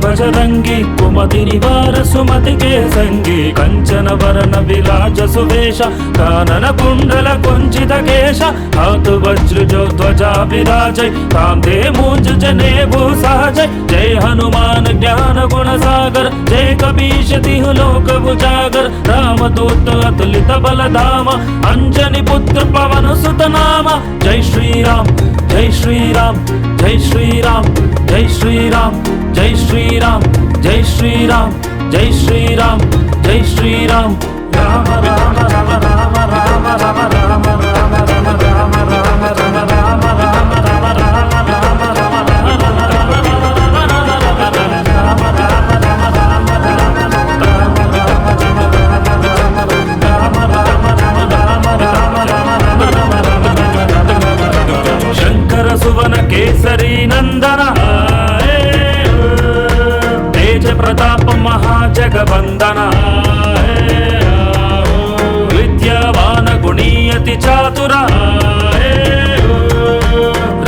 भजरंगी कुमति निवार सुमति के संगी कंचन वरण विराज सुवेश कानन कुंडल कुंचित केश हाथ वज्र जो ध्वजा विराजय कांधे मूंज जनेऊ सहजय जय हनुमान ज्ञान गुण सागर जय कपीश तिहु लोक उजागर रामदूत अतुलित बल धाम अंजनी पुत्र पवन सुत नाम जय श्री राम जय श्री राम जय श्री राम जय श्री राम जय श्री राम जय श्री राम जय श्री राम जय श्री राम राम राम राम राम राम राम राम सुवन केसरी नंदन तेज प्रताप महाजगवंदन विद्यावान गुणीयति चातुर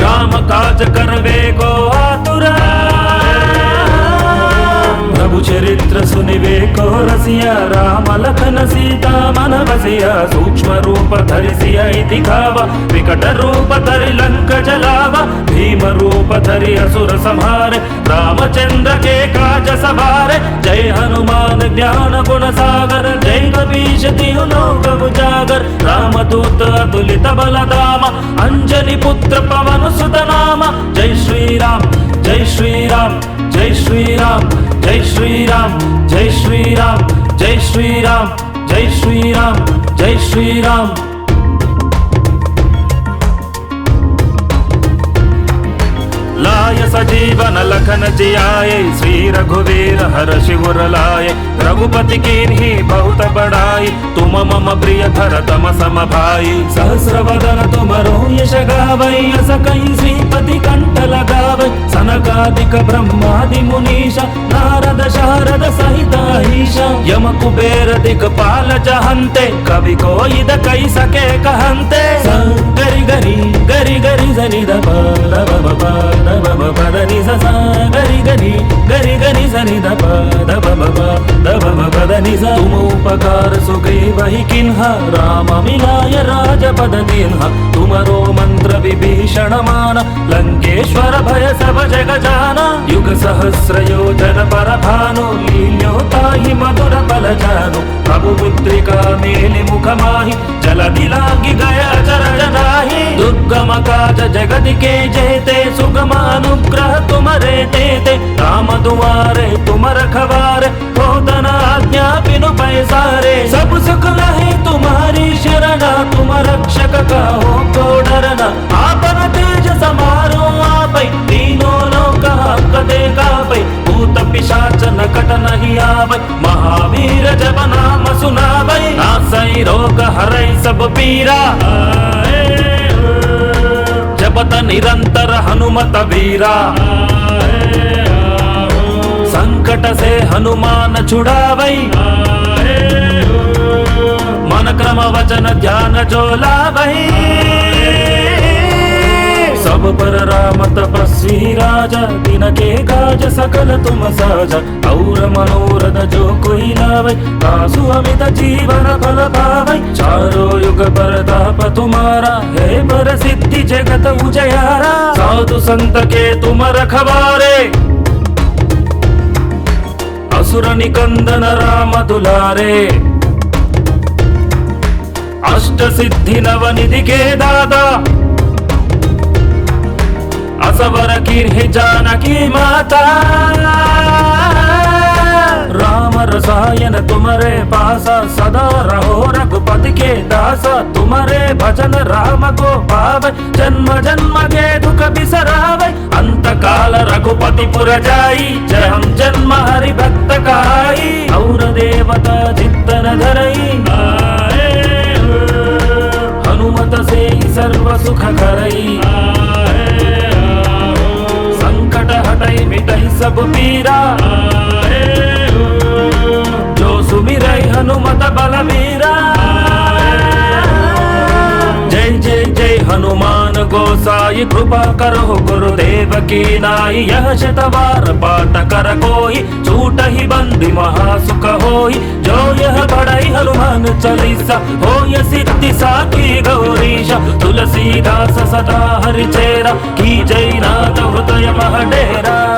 राम काज करवे को आतुर प्रभु चरित्र सुनिवे को रसिया राम लखन सीता मन बसिया सूक्ष्म रूप धरिसिया इति खावा विकट रूप धरि लंक जलावा भीम रूप धरि असुर संहारे रामचंद्र के काज सवारे जय हनुमान ज्ञान गुण सागर जय कपीश तिहु लोक उजागर रामदूत अतुलित बल धाम अंजनी पुत्र पवन सुत नाम जय श्री राम जय श्री राम जय श्री राम जय श्री राम जय श्री राम जय श्री राम जय श्री राम जय श्री राम लाय सजीवन लखन जियाए श्री रघुवीर हर्षि उर लाए रघुपति कीन्ही बहुत बड़ाई तुम मम प्रिय भरतम सम भाई सहस्र वदन तुमरो यश गावै अस कई श्रीपति कंठ लगावै सनकादिक ब्रह्मादि मुनीश नारद शारद सहित ईश यम कुबेर दिक्पाल जहन्ते कवि कोइद कई सके कहन्ते गरि गरि गरि गरि सनि ध प पदनि सा गरि गरि गरि गरि सनि ध प पदनि सा तुम उपकार सुग्रीवहि किन्हा राम मिलाय राजपद दीन्हा तुमरो मंत्र विभीषण मान लंकेश्वर भय सब जग जाना युग सहस्र योजन पर भानु लील्योताहि मधुर बल जानु प्रभु मुद्रिका मेलि मुख माहि जल दिलांगी गया चरण नाही दुर्गम काज जगत के जेते सुगम अनुग्रह तुमरे तेते राम दुआरे तुम रखवारे होतन आज्ञा बिनु पैसारे सब सुख लहे तुम्हारी शरण तुम रक्षक कहो को डरना आपन तेज समारो आपै तीनों लोक हकते कापै भूत पिशाच नकट नहीं आवै महावीर जब नाम सुनावै नासै रोग हरै सब पीरा जपत निरंतर हनुमत वीरा संकट से हनुमान छुड़ावै मन क्रम वचन ध्यान जो लावै सब पर राम तपस्वी राजा दिन के काज सकल तुम साजा और मनोरथ जो कोई लावै तासु अमित जीवन फल पावै चारों युग परताप तुम्हारा है पर सिद्धि जगत उजियारा साधु संत के तुम रखवारे असुर निकंदन राम दुलारे अष्ट सिद्धि नव निधि के दादा असवर कीन्हि जानकी माता राम रसायन तुम्हारे पासा सदा रहो रघुपति के दासा तुम्हारे भजन राम को पावै जन्म जन्म के दुख बिसरावै अंत काल रघुपति पुर जाई जय हम जन्म हरि भक्त काई और देवता चित्तन धरई हनुमत से सर्व सुख करई संकट हटई मिटई सब पीरा जो सुमिरई हनुमत बलबीरा जय जय जय हनुमान गोसाई की कृपा करो गुरुदेव की नाई यह शतवार पाठ कर कोई छूट ही बंदी महासुख होई जो यह पढ़ई हनुमान चालीसा हो यह सिद्धि साकी गौरीशा तुलसीदास सदा हरिचेरा की जय नाथ हृदय महडेरा।